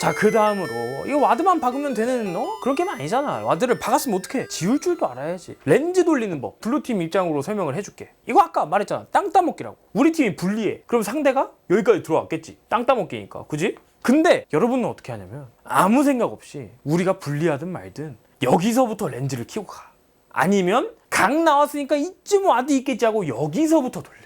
자, 그 다음으로 이거 와드만 박으면 되는 그런 게임 아니잖아. 와드를 박았으면 어떡해? 지울 줄도 알아야지. 렌즈 돌리는 법 블루팀 입장으로 설명을 해줄게. 이거 아까 말했잖아, 땅 따먹기라고. 우리 팀이 불리해. 그럼 상대가 여기까지 들어왔겠지, 땅 따먹기니까. 그지? 근데 여러분은 어떻게 하냐면 아무 생각 없이 우리가 불리하든 말든 여기서부터 렌즈를 키고 가. 아니면 각 나왔으니까 이쯤 와드 있겠지 하고 여기서부터 돌려.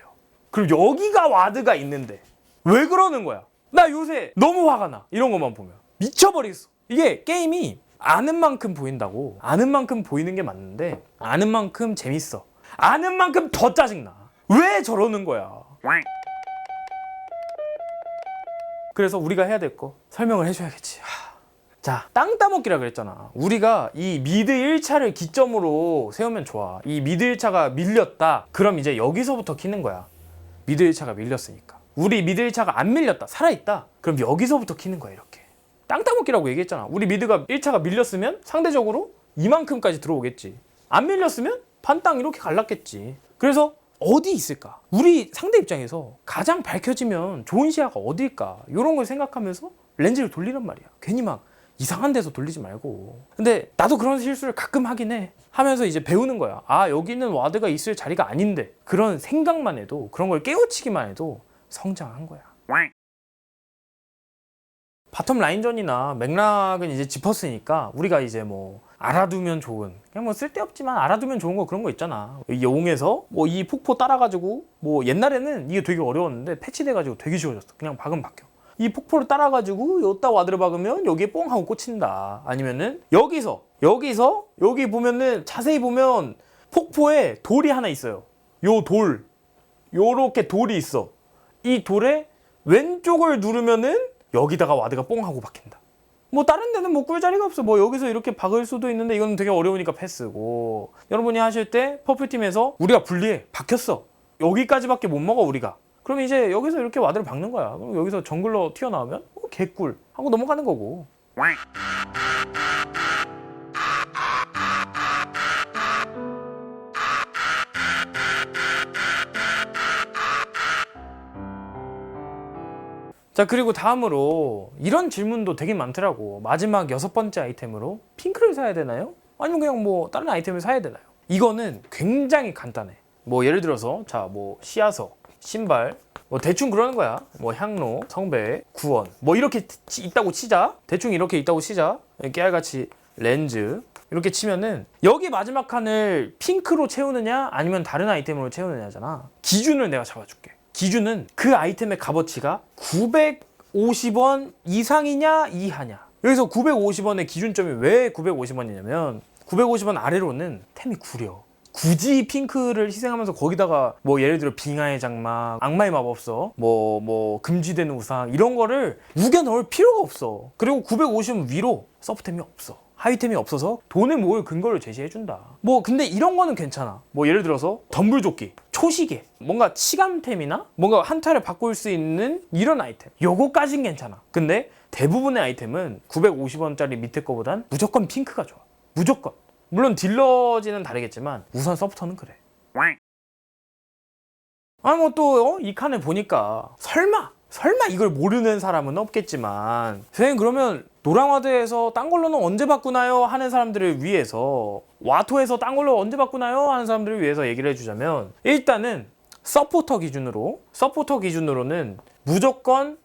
그리고 여기가 와드가 있는데 왜 그러는 거야? 나 요새 너무 화가 나. 이런 것만 보면 미쳐버리겠어. 이게 게임이 아는 만큼 보인다고. 아는 만큼 보이는 게 맞는데 아는 만큼 재밌어. 아는 만큼 더 짜증나. 왜 저러는 거야? 그래서 우리가 해야 될 거 설명을 해줘야겠지. 자, 땅 따먹기라 그랬잖아. 우리가 이 미드 1차를 기점으로 세우면 좋아. 이 미드 1차가 밀렸다. 그럼 이제 여기서부터 키는 거야. 미드 1차가 밀렸으니까. 우리 미드 1차가 안 밀렸다, 살아있다. 그럼 여기서부터 키는 거야. 이렇게 땅 따먹기라고 얘기했잖아. 우리 미드가 1차가 밀렸으면 상대적으로 이만큼까지 들어오겠지. 안 밀렸으면 반 땅 이렇게 갈랐겠지. 그래서 어디 있을까? 우리 상대 입장에서 가장 밝혀지면 좋은 시야가 어딜까? 이런 걸 생각하면서 렌즈를 돌리란 말이야. 괜히 막 이상한 데서 돌리지 말고. 근데 나도 그런 실수를 가끔 하긴 해. 하면서 이제 배우는 거야. 아, 여기는 와드가 있을 자리가 아닌데. 그런 생각만 해도, 그런 걸 깨우치기만 해도 성장한 거야. 바텀 라인전이나 맥락은 이제 짚었으니까 우리가 이제 뭐 알아두면 좋은, 그냥 뭐 쓸데없지만 알아두면 좋은 거, 그런 거 있잖아. 영에서 뭐 이 폭포 따라가지고, 뭐 옛날에는 이게 되게 어려웠는데 패치돼가지고 되게 쉬워졌어. 그냥 박으면 박혀. 이 폭포를 따라가지고 여기다 와드를 박으면 여기에 뽕 하고 꽂힌다. 아니면은 여기서 여기 보면은 자세히 보면 폭포에 돌이 하나 있어요. 요 돌, 요렇게 돌이 있어. 이 돌에 왼쪽을 누르면은 여기다가 와드가 뽕 하고 박힌다. 뭐 다른 데는 뭐 꿀자리가 없어. 뭐 여기서 이렇게 박을 수도 있는데 이건 되게 어려우니까 패스고. 여러분이 하실 때 퍼플팀에서 우리가 불리해, 박혔어, 여기까지밖에 못 먹어 우리가. 그럼 이제 여기서 이렇게 와드를 박는 거야. 그럼 여기서 정글러 튀어나오면 개꿀 하고 넘어가는 거고. 자, 그리고 다음으로 이런 질문도 되게 많더라고. 마지막 6번째 아이템으로 핑크를 사야 되나요? 아니면 그냥 뭐 다른 아이템을 사야 되나요? 이거는 굉장히 간단해. 뭐 예를 들어서 자, 뭐 씨앗석, 신발, 뭐 대충 그러는 거야. 뭐 향로, 성배, 구원, 뭐 이렇게 있다고 치자. 대충 이렇게 있다고 치자. 깨알같이 렌즈 이렇게 치면은 여기 마지막 칸을 핑크로 채우느냐 아니면 다른 아이템으로 채우느냐잖아. 기준을 내가 잡아줄게. 기준은 그 아이템의 값어치가 950원 이상이냐 이하냐. 여기서 950원의 기준점이 왜 950원이냐면 950원 아래로는 템이 구려. 굳이 핑크를 희생하면서 거기다가 뭐 예를 들어 빙하의 장막, 악마의 마법서, 뭐 금지된 우상 이런 거를 우겨 넣을 필요가 없어. 그리고 950원 위로 서브템이 없어. 하이템이 없어서 돈을 모을 근거를 제시해준다. 뭐 근데 이런 거는 괜찮아. 뭐 예를 들어서 덤불조끼, 초시계, 뭔가 치감템이나 뭔가 한타를 바꿀 수 있는 이런 아이템, 요거까진 괜찮아. 근데 대부분의 아이템은 950원짜리 밑에 거보단 무조건 핑크가 좋아. 무조건. 물론 딜러지는 다르겠지만 우선 서브터는 그래. 아, 뭐 또 이 칸을 보니까 설마 이걸 모르는 사람은 없겠지만, 선생님 그러면 노랑와드에서 딴 걸로는 언제 바꾸나요? 하는 사람들을 위해서, 와토에서 딴 걸로 언제 바꾸나요? 하는 사람들을 위해서 얘기를 해주자면, 일단은 서포터 기준으로는 무조건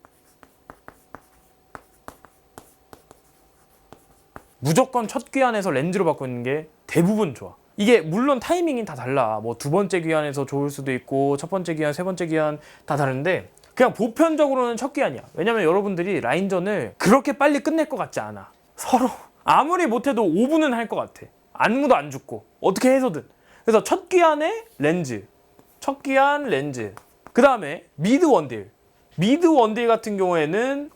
첫 귀환에서 렌즈로 바꾸는 게 대부분 좋아. 이게 물론 타이밍이 다 달라. 뭐 두 번째 귀환에서 좋을 수도 있고 첫 번째 귀환, 세 번째 귀환 다 다른데 그냥 보편적으로는 첫 귀환이야. 왜냐면 여러분들이 라인전을 그렇게 빨리 끝낼 것 같지 않아. 서로 아무리 못해도 5분은 할 것 같아. 안무도 안 죽고 어떻게 해서든. 그래서 첫 귀환에 렌즈, 첫 귀환 렌즈. 그 다음에 미드 원딜 같은 경우에는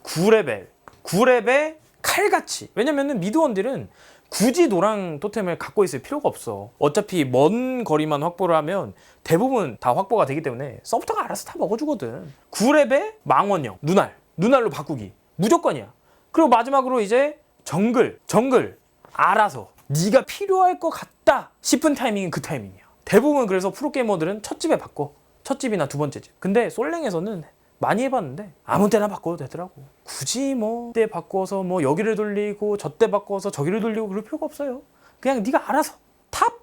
9레벨 칼같이. 왜냐면은 미드 원딜은 굳이 노랑 토템을 갖고 있을 필요가 없어. 어차피 먼 거리만 확보를 하면 대부분 다 확보가 되기 때문에 서브터가 알아서 다 먹어주거든. 9렙에 망원형, 눈알로 바꾸기 무조건이야. 그리고 마지막으로 이제 정글 알아서 네가 필요할 것 같다 싶은 타이밍은 그 타이밍이야. 대부분. 그래서 프로게이머들은 첫 집에 바꿔. 첫 집이나 두 번째 집. 근데 솔랭에서는 많이 해봤는데 아무 때나 바꿔도 되더라고. 굳이 뭐 때 바꿔서 뭐 여기를 돌리고 저 때 바꿔서 저기를 돌리고 그럴 필요가 없어요. 그냥 네가 알아서 탑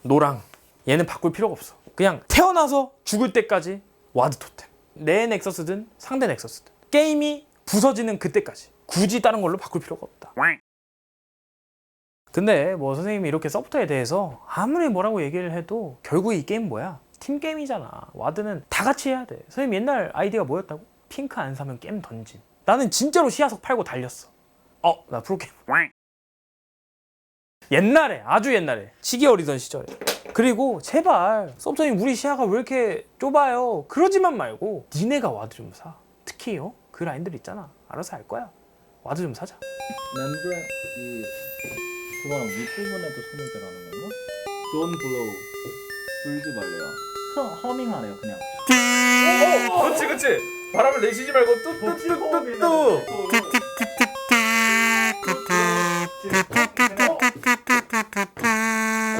노랑 얘는 바꿀 필요가 없어. 그냥 태어나서 죽을 때까지 와드 토템. 내 넥서스든 상대 넥서스든 게임이 부서지는 그때까지 굳이 다른 걸로 바꿀 필요가 없다. 근데 뭐 선생님이 이렇게 서포터에 대해서 아무리 뭐라고 얘기를 해도 결국 이 게임 뭐야? 팀 게임이잖아. 와드는 다 같이 해야 돼. 선생님 옛날 아이디어가 뭐였다고? 핑크 안 사면 게임 던짐. 나는 진짜로 시야석 팔고 달렸어. 나 프로게이머. 옛날에 아주 옛날에 시기 어리던 시절에. 그리고 제발 서포터님 우리 시야가 왜 이렇게 좁아요? 그러지만 말고 니네가 와드 좀 사. 특히요 그 라인들 있잖아. 알아서 할 거야. 와드 좀 사자. 멤브레 그거랑 윗부분에도 손을 대라는 건가? Don't blow 불지 말래요. 허밍하래요 그냥. 그렇지. 바람을 내쉬지 말고 뚜뚜뚜뚜뚜.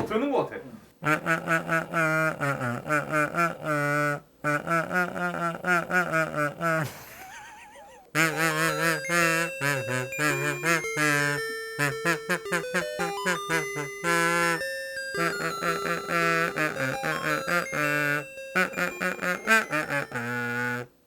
되는 것 같아.